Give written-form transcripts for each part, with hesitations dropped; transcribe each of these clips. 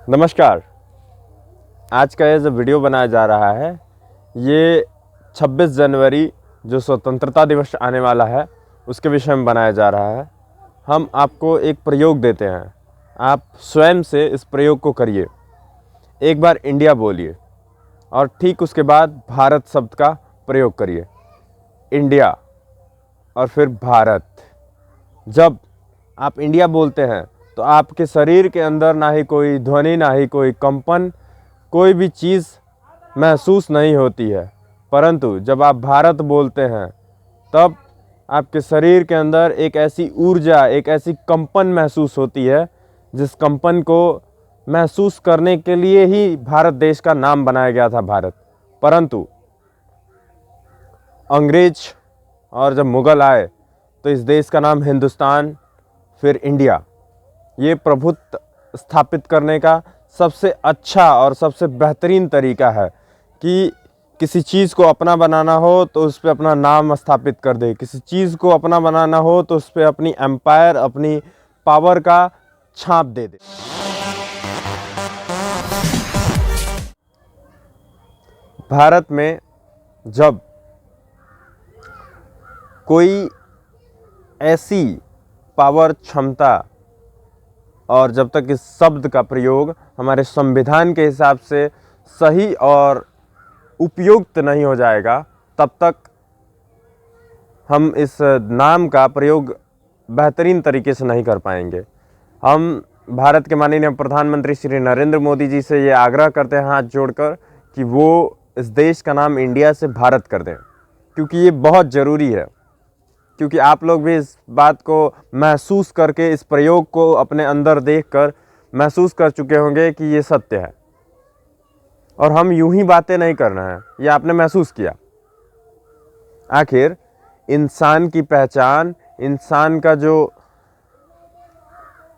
नमस्कार। आज का ये जो वीडियो बनाया जा रहा है ये 26 जनवरी जो स्वतंत्रता दिवस आने वाला है उसके विषय में बनाया जा रहा है। हम आपको एक प्रयोग देते हैं, आप स्वयं से इस प्रयोग को करिए। एक बार इंडिया बोलिए और ठीक उसके बाद भारत शब्द का प्रयोग करिए। इंडिया और फिर भारत। जब आप इंडिया बोलते हैं तो आपके शरीर के अंदर ना ही कोई ध्वनि, ना ही कोई कंपन, कोई भी चीज़ महसूस नहीं होती है। परंतु जब आप भारत बोलते हैं तब आपके शरीर के अंदर एक ऐसी ऊर्जा, एक ऐसी कंपन महसूस होती है जिस कंपन को महसूस करने के लिए ही भारत देश का नाम बनाया गया था, भारत। परंतु अंग्रेज और जब मुग़ल आए तो इस देश का नाम हिंदुस्तान, फिर इंडिया, ये प्रभुत्व स्थापित करने का सबसे अच्छा और सबसे बेहतरीन तरीका है कि किसी चीज़ को अपना बनाना हो तो उस पर अपना नाम स्थापित कर दे, किसी चीज़ को अपना बनाना हो तो उस पर अपनी एम्पायर, अपनी पावर का छाप दे दे। भारत में जब कोई ऐसी पावर, क्षमता और जब तक इस शब्द का प्रयोग हमारे संविधान के हिसाब से सही और उपयुक्त नहीं हो जाएगा, तब तक हम इस नाम का प्रयोग बेहतरीन तरीके से नहीं कर पाएंगे। हम भारत के माननीय प्रधानमंत्री श्री नरेंद्र मोदी जी से ये आग्रह करते हैं हाथ जोड़कर कि वो इस देश का नाम इंडिया से भारत कर दें, क्योंकि ये बहुत ज़रूरी है। क्योंकि आप लोग भी इस बात को महसूस करके, इस प्रयोग को अपने अंदर देखकर महसूस कर चुके होंगे कि ये सत्य है और हम यूं ही बातें नहीं कर रहे हैं, ये आपने महसूस किया। आखिर इंसान की पहचान, इंसान का जो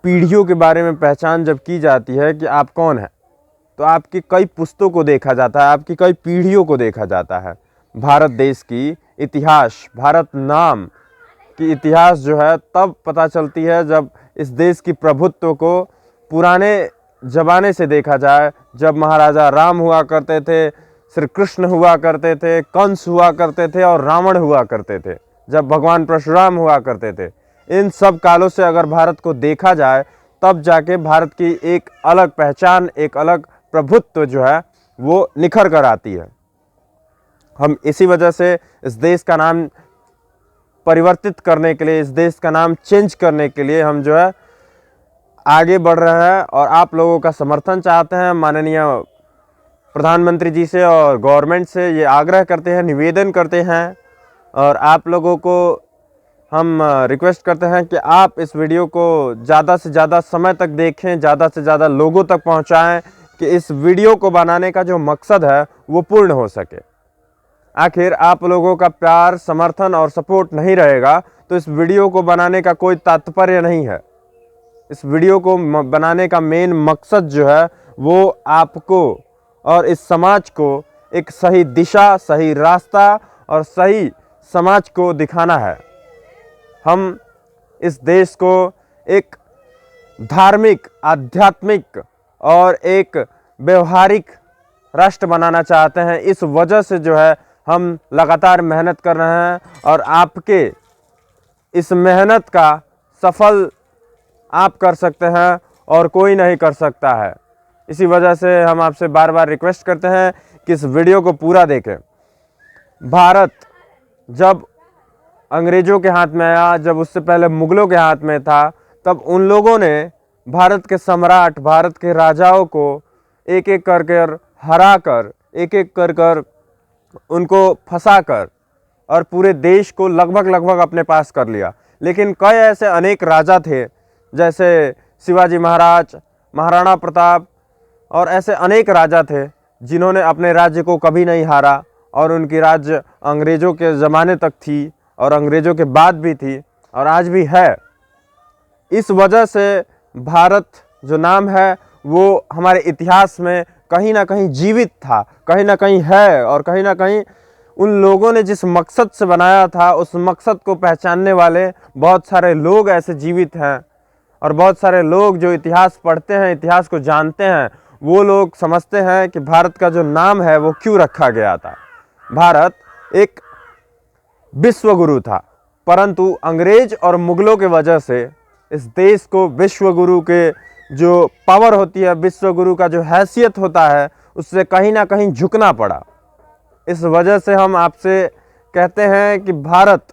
पीढ़ियों के बारे में पहचान जब की जाती है कि आप कौन हैं, तो आपकी कई पुस्तकों को देखा जाता है, आपकी कई पीढ़ियों को देखा जाता है। भारत देश की इतिहास, भारत नाम की इतिहास जो है तब पता चलती है जब इस देश की प्रभुत्व को पुराने ज़माने से देखा जाए। जब महाराजा राम हुआ करते थे, श्री कृष्ण हुआ करते थे, कंस हुआ करते थे और रावण हुआ करते थे, जब भगवान परशुराम हुआ करते थे, इन सब कालों से अगर भारत को देखा जाए तब जाके भारत की एक अलग पहचान, एक अलग प्रभुत्व जो है वो निखर कर आती है। हम इसी वजह से इस देश का नाम परिवर्तित करने के लिए, इस देश का नाम चेंज करने के लिए हम जो है आगे बढ़ रहे हैं और आप लोगों का समर्थन चाहते हैं। माननीय प्रधानमंत्री जी से और गवर्नमेंट से ये आग्रह करते हैं, निवेदन करते हैं और आप लोगों को हम रिक्वेस्ट करते हैं कि आप इस वीडियो को ज़्यादा से ज़्यादा समय तक देखें, ज़्यादा से ज़्यादा लोगों तक पहुंचाएं कि इस वीडियो को बनाने का जो मकसद है वो पूर्ण हो सके। आखिर आप लोगों का प्यार, समर्थन और सपोर्ट नहीं रहेगा तो इस वीडियो को बनाने का कोई तात्पर्य नहीं है। इस वीडियो को बनाने का मेन मकसद जो है वो आपको और इस समाज को एक सही दिशा, सही रास्ता और सही समाज को दिखाना है। हम इस देश को एक धार्मिक, आध्यात्मिक और एक व्यवहारिक राष्ट्र बनाना चाहते हैं। इस वजह से जो है हम लगातार मेहनत कर रहे हैं और आपके इस मेहनत का सफल आप कर सकते हैं और कोई नहीं कर सकता है। इसी वजह से हम आपसे बार बार रिक्वेस्ट करते हैं कि इस वीडियो को पूरा देखें। भारत जब अंग्रेज़ों के हाथ में आया, जब उससे पहले मुग़लों के हाथ में था, तब उन लोगों ने भारत के सम्राट, भारत के राजाओं को एक एक कर कर हरा कर, एक एक कर कर उनको फंसा कर और पूरे देश को लगभग अपने पास कर लिया। लेकिन कई ऐसे अनेक राजा थे, जैसे शिवाजी महाराज, महाराणा प्रताप और ऐसे अनेक राजा थे जिन्होंने अपने राज्य को कभी नहीं हारा और उनकी राज्य अंग्रेज़ों के ज़माने तक थी और अंग्रेज़ों के बाद भी थी और आज भी है। इस वजह से भारत जो नाम है वो हमारे इतिहास में कहीं ना कहीं जीवित था, कहीं ना कहीं है और कहीं ना कहीं उन लोगों ने जिस मकसद से बनाया था उस मकसद को पहचानने वाले बहुत सारे लोग ऐसे जीवित हैं और बहुत सारे लोग जो इतिहास पढ़ते हैं, इतिहास को जानते हैं, वो लोग समझते हैं कि भारत का जो नाम है वो क्यों रखा गया था। भारत एक विश्वगुरु था, परंतु अंग्रेज और मुगलों के वजह से इस देश को विश्वगुरु के जो पावर होती है, विश्वगुरु का जो हैसियत होता है, उससे कहीं ना कहीं झुकना पड़ा। इस वजह से हम आपसे कहते हैं कि भारत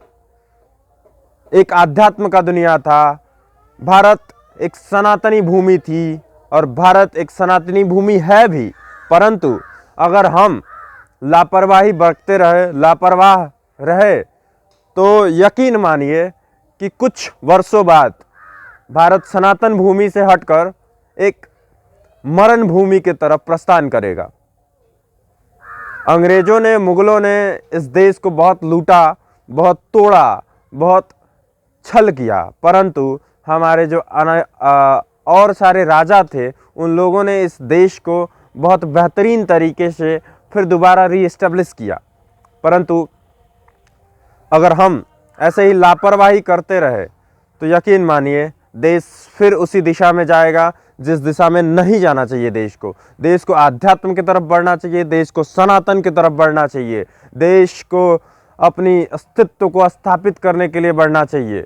एक आध्यात्म का दुनिया था, भारत एक सनातनी भूमि थी और भारत एक सनातनी भूमि है भी। परंतु अगर हम लापरवाही बरतते रहे, लापरवाह रहे, तो यकीन मानिए कि कुछ वर्षों बाद भारत सनातन भूमि से हटकर एक मरण भूमि की तरफ प्रस्थान करेगा। अंग्रेजों ने, मुगलों ने इस देश को बहुत लूटा, बहुत तोड़ा, बहुत छल किया, परंतु हमारे जो और सारे राजा थे, उन लोगों ने इस देश को बहुत बेहतरीन तरीके से फिर दोबारा रीएस्टेब्लिश किया। परंतु अगर हम ऐसे ही लापरवाही करते रहे तो यकीन मानिए देश फिर उसी दिशा में जाएगा जिस दिशा में नहीं जाना चाहिए। देश को आध्यात्म की तरफ बढ़ना चाहिए, देश को सनातन की तरफ बढ़ना चाहिए, देश को अपनी अस्तित्व को स्थापित करने के लिए बढ़ना चाहिए।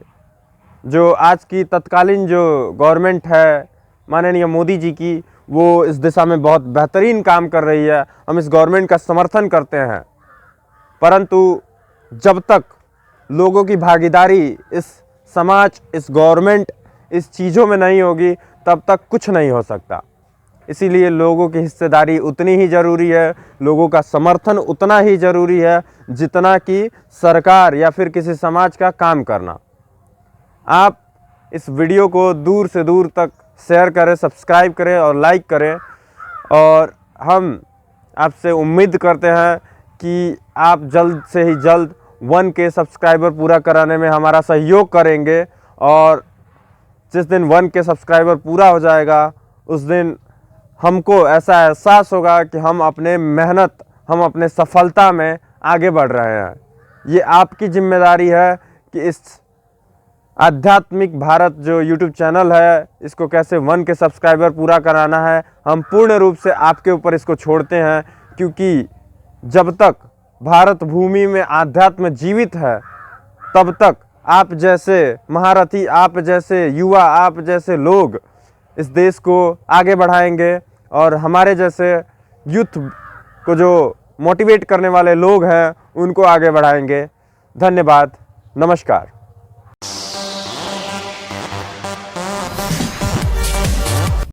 जो आज की तत्कालीन जो गवर्नमेंट है माननीय मोदी जी की, वो इस दिशा में बहुत बेहतरीन काम कर रही है, हम इस गवर्नमेंट का समर्थन करते हैं। परंतु जब तक लोगों की भागीदारी इस समाज, इस गवर्नमेंट, इस चीज़ों में नहीं होगी, तब तक कुछ नहीं हो सकता। इसीलिए लोगों की हिस्सेदारी उतनी ही ज़रूरी है, लोगों का समर्थन उतना ही ज़रूरी है जितना कि सरकार या फिर किसी समाज का काम करना। आप इस वीडियो को दूर से दूर तक शेयर करें, सब्सक्राइब करें और लाइक करें, और हम आपसे उम्मीद करते हैं कि आप जल्द से ही जल्द 1K सब्सक्राइबर पूरा कराने में हमारा सहयोग करेंगे। और जिस दिन 1K सब्सक्राइबर पूरा हो जाएगा, उस दिन हमको ऐसा एहसास होगा कि हम अपने मेहनत, हम अपने सफलता में आगे बढ़ रहे हैं। ये आपकी जिम्मेदारी है कि इस आध्यात्मिक भारत जो YouTube चैनल है, इसको कैसे 1K सब्सक्राइबर पूरा कराना है, हम पूर्ण रूप से आपके ऊपर इसको छोड़ते हैं। क्योंकि जब तक भारत भूमि में आध्यात्म जीवित है, तब तक आप जैसे महारथी, आप जैसे युवा, आप जैसे लोग इस देश को आगे बढ़ाएंगे, और हमारे जैसे यूथ को जो मोटिवेट करने वाले लोग हैं, उनको आगे बढ़ाएंगे। धन्यवाद, नमस्कार।